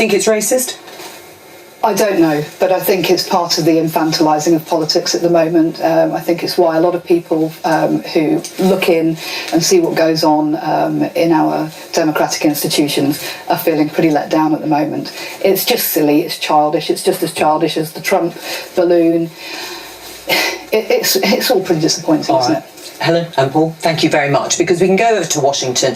think it's racist? I don't know, but I think it's part of the infantilising of politics at the moment. I think it's why a lot of people who look in and see what goes on in our democratic institutions are feeling pretty let down at the moment. It's just silly, it's childish, it's just as childish as the Trump balloon. It's all pretty disappointing, isn't it? Helen and Paul, thank you very much, because we can go over to Washington,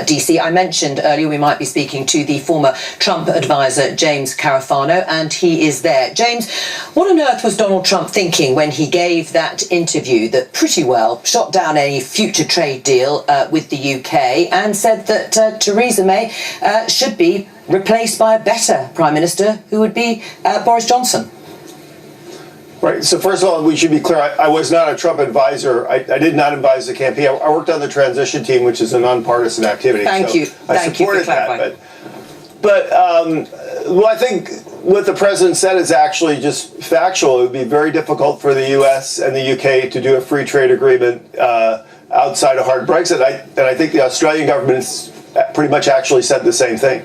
DC. I mentioned earlier we might be speaking to the former Trump advisor, James Carafano, and he is there. James, what on earth was Donald Trump thinking when he gave that interview that pretty well shot down any future trade deal with the UK and said that Theresa May should be replaced by a better Prime Minister, who would be Boris Johnson? Right. So first of all, we should be clear. I was not a Trump advisor. I did not advise the campaign. I worked on the transition team, which is a nonpartisan activity. Thank you. I supported that. But well, I think what the president said is actually just factual. It would be very difficult for the U.S. and the UK to do a free trade agreement outside a hard Brexit. And I think the Australian government has pretty much actually said the same thing.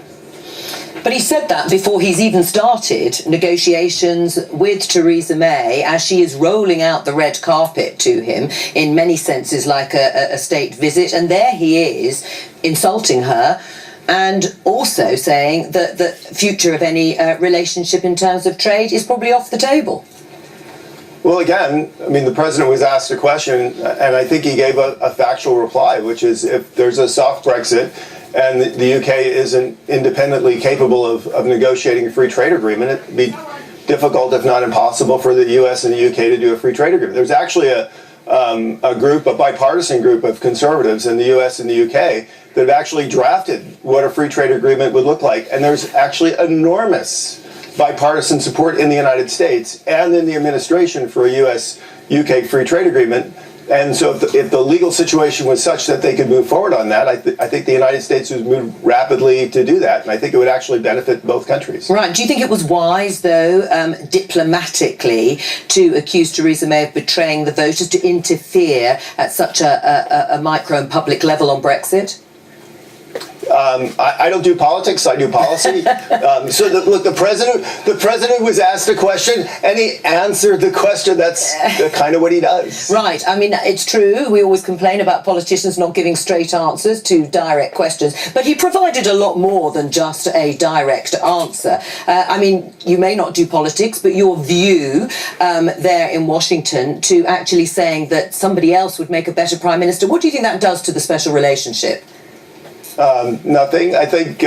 But he said that before he's even started negotiations with Theresa May, as she is rolling out the red carpet to him, in many senses like a state visit. And there he is, insulting her, and also saying that the future of any relationship in terms of trade is probably off the table. Well, again, I mean, the president was asked a question, and I think he gave a factual reply, which is if there's a soft Brexit, and the UK isn't independently capable of negotiating a free trade agreement, it'd be difficult, if not impossible, for the US and the UK to do a free trade agreement. There's actually a bipartisan group of conservatives in the US and the UK that have actually drafted what a free trade agreement would look like. And there's actually enormous bipartisan support in the United States and in the administration for a US-UK free trade agreement. And so if the legal situation was such that they could move forward on that, I think the United States would move rapidly to do that. And I think it would actually benefit both countries. Right. Do you think it was wise, though, diplomatically, to accuse Theresa May of betraying the voters, to interfere at such a micro and public level on Brexit? I don't do politics. I do policy. Look, the president was asked a question, and he answered the question. That's kind of what he does. Right. I mean, it's true. We always complain about politicians not giving straight answers to direct questions, but he provided a lot more than just a direct answer. I mean, you may not do politics, but your view there in Washington to actually saying that somebody else would make a better prime minister, what do you think that does to the special relationship? Nothing. I think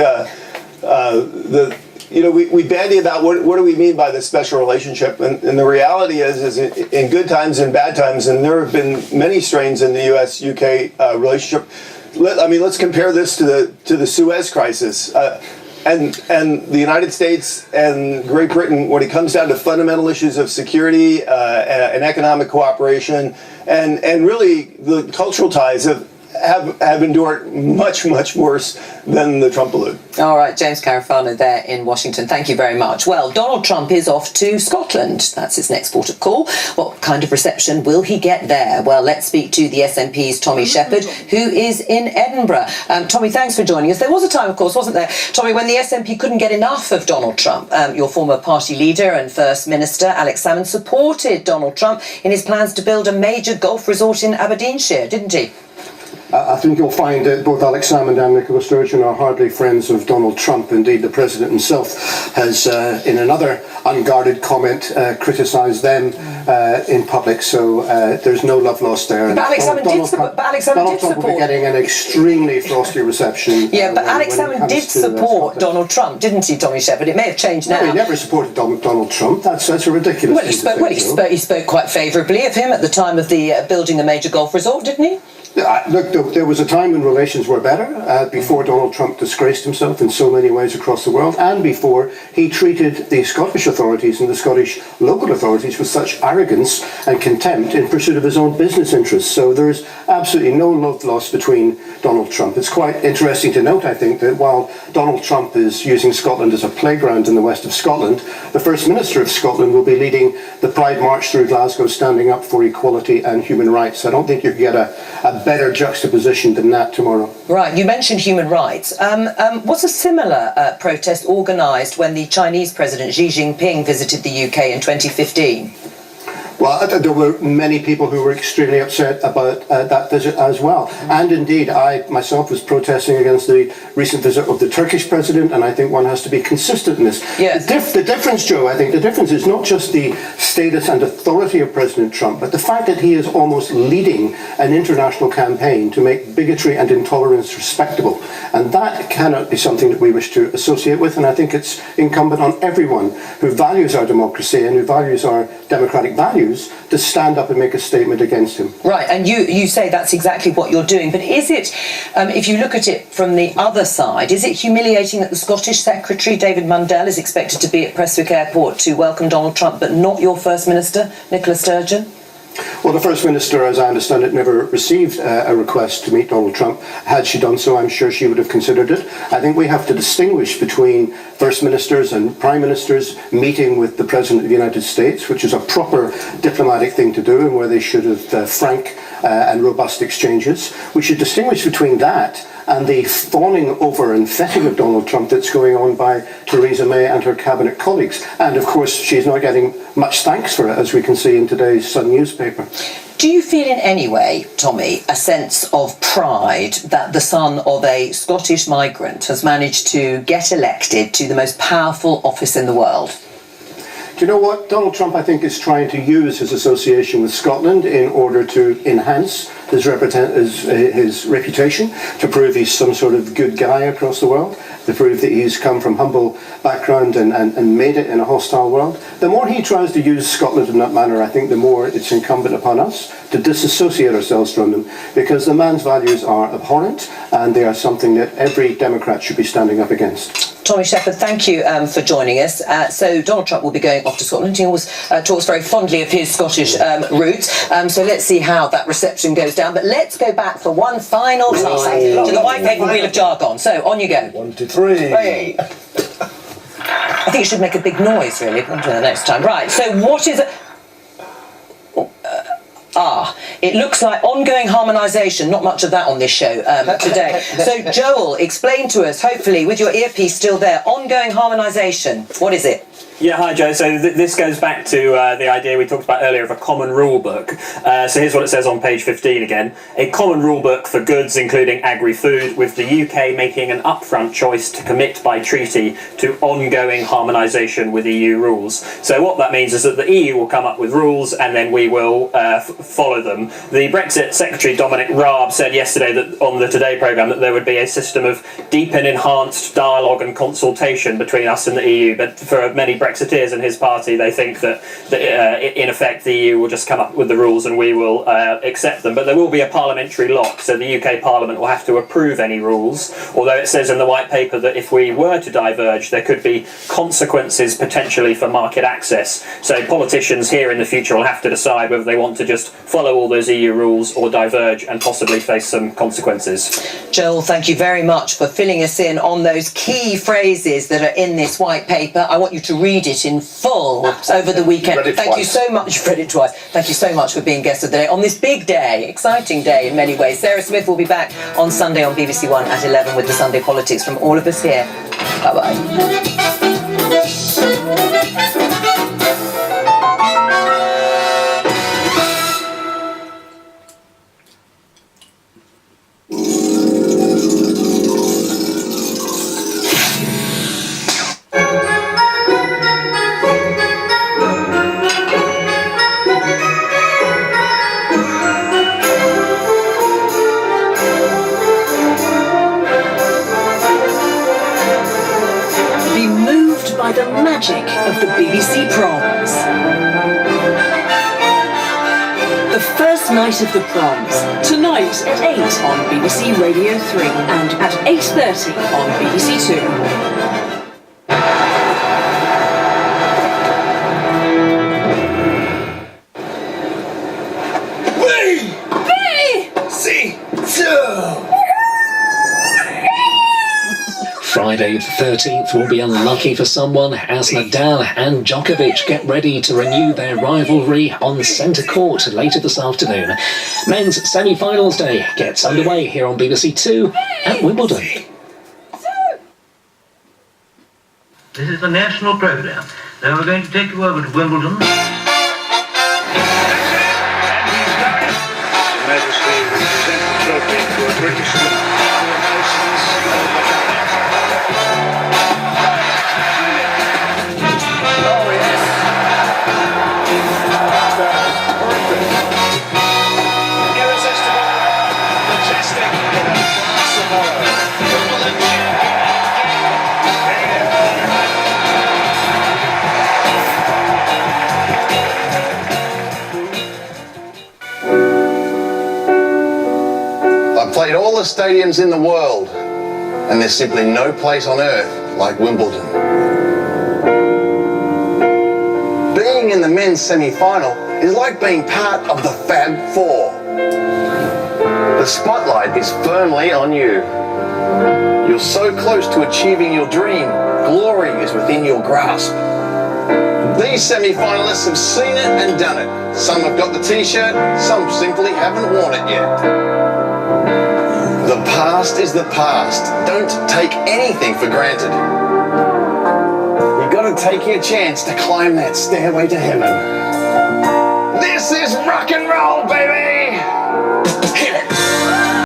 we bandy about what do we mean by this special relationship, and the reality is in good times and bad times, and there have been many strains in the U.S.-UK relationship. Let's compare this to the Suez Crisis. And the United States and Great Britain, when it comes down to fundamental issues of security and economic cooperation, and really the cultural ties have endured much, much worse than the Trump balloon. All right, James Carafano there in Washington. Thank you very much. Well, Donald Trump is off to Scotland. That's his next port of call. What kind of reception will he get there? Well, let's speak to the SNP's Tommy Shepherd, who is in Edinburgh. Tommy, thanks for joining us. There was a time, of course, wasn't there, Tommy, when the SNP couldn't get enough of Donald Trump. Your former party leader and First Minister, Alex Salmond, supported Donald Trump in his plans to build a major golf resort in Aberdeenshire, didn't he? I think you'll find that both Alex Salmond and Nicola Sturgeon are hardly friends of Donald Trump. Indeed, the president himself has, in another unguarded comment, criticised them in public. So there's no love lost there. But Alex Salmond did support. Donald Trump will be getting an extremely frosty reception. Yeah, but Alex Salmond did support Donald Trump, didn't he, Tommy Shepherd? It may have changed now. No, he never supported Donald Trump. That's a ridiculous thing. He spoke quite favourably of him at the time of the building the major golf resort, didn't he? Look, there was a time when relations were better, before Donald Trump disgraced himself in so many ways across the world, and before he treated the Scottish authorities and the Scottish local authorities with such arrogance and contempt in pursuit of his own business interests. So there's absolutely no love lost between Donald Trump. It's quite interesting to note, I think, that while Donald Trump is using Scotland as a playground in the west of Scotland, the First Minister of Scotland will be leading the Pride March through Glasgow, standing up for equality and human rights. I don't think you can get a better juxtaposition than that tomorrow. Right, you mentioned human rights. Was a similar protest organised when the Chinese President Xi Jinping visited the UK in 2015? Well, there were many people who were extremely upset about that visit as well. And indeed, I myself was protesting against the recent visit of the Turkish president, and I think one has to be consistent in this. Yes. The difference, Joe, I think the difference is not just the status and authority of President Trump, but the fact that he is almost leading an international campaign to make bigotry and intolerance respectable. And that cannot be something that we wish to associate with, and I think it's incumbent on everyone who values our democracy and who values our democratic values to stand up and make a statement against him. Right, and you say that's exactly what you're doing, but is it, if you look at it from the other side, is it humiliating that the Scottish Secretary, David Mundell, is expected to be at Prestwick Airport to welcome Donald Trump, but not your First Minister, Nicola Sturgeon? Well, the First Minister, as I understand it, never received a request to meet Donald Trump. Had she done so, I'm sure she would have considered it. I think we have to distinguish between First Ministers and Prime Ministers meeting with the President of the United States, which is a proper diplomatic thing to do and where they should have frank and robust exchanges. We should distinguish between that and the fawning over and feting of Donald Trump that's going on by Theresa May and her cabinet colleagues. And of course, she's not getting much thanks for it, as we can see in today's Sun newspaper. Do you feel in any way, Tommy, a sense of pride that the son of a Scottish migrant has managed to get elected to the most powerful office in the world? Do you know what? Donald Trump, I think, is trying to use his association with Scotland in order to enhance his reputation, to prove he's some sort of good guy across the world, to prove that he's come from humble background and made it in a hostile world. The more he tries to use Scotland in that manner, I think the more it's incumbent upon us to disassociate ourselves from them, because the man's values are abhorrent and they are something that every Democrat should be standing up against. Tommy Shepherd, thank you for joining us. So Donald Trump will be going off to Scotland. He always talks very fondly of his Scottish roots. So let's see how that reception goes down. But let's go back for one final time to the White Paper Wheel of Jargon. So on you go. 1, 2, 3. Hey. I think you should make a big noise, really, the next time. Right, so what is it? It looks like ongoing harmonisation. Not much of that on this show today. So, Joel, explain to us, hopefully, with your earpiece still there, ongoing harmonisation. What is it? Yeah, hi Joe. So this goes back to the idea we talked about earlier of a common rule book. So here's what it says on page 15 again. A common rule book for goods including agri-food, with the UK making an upfront choice to commit by treaty to ongoing harmonisation with EU rules. So what that means is that the EU will come up with rules and then we will follow them. The Brexit Secretary Dominic Raab said yesterday that on the Today programme that there would be a system of deep and enhanced dialogue and consultation between us and the EU, but for many Brexiteers and his party, they think that in effect the EU will just come up with the rules and we will accept them. But there will be a parliamentary lock, so the UK Parliament will have to approve any rules, although it says in the White Paper that if we were to diverge, there could be consequences potentially for market access. So politicians here in the future will have to decide whether they want to just follow all those EU rules or diverge and possibly face some consequences. Joel, thank you very much for filling us in on those key phrases that are in this White Paper. I want you to read it in full over the weekend. Thank you so much. You've read it twice. Thank you so much for being guest of the day on this big day, exciting day in many ways. Sarah Smith will be back on Sunday on BBC One at 11 with the Sunday Politics. From all of us here, bye-bye. The magic of the BBC Proms. The first night of the Proms, tonight at 8 on BBC Radio 3 and at 8:30 on BBC 2. Friday Friday the 13th will be unlucky for someone as Nadal and Djokovic get ready to renew their rivalry on centre court later this afternoon. Men's semi-finals day gets underway here on BBC Two at Wimbledon. This is the national programme. Now we're going to take you over to Wimbledon. I've played all the stadiums in the world, and there's simply no place on earth like Wimbledon. Being in the men's semi-final is like being part of the Fab Four. The spotlight is firmly on you. You're so close to achieving your dream. Glory is within your grasp. These semi-finalists have seen it and done it. Some have got the t-shirt, some simply haven't worn it yet. The past is the past. Don't take anything for granted. You've got to take your chance to climb that stairway to heaven. This is rock and roll, baby!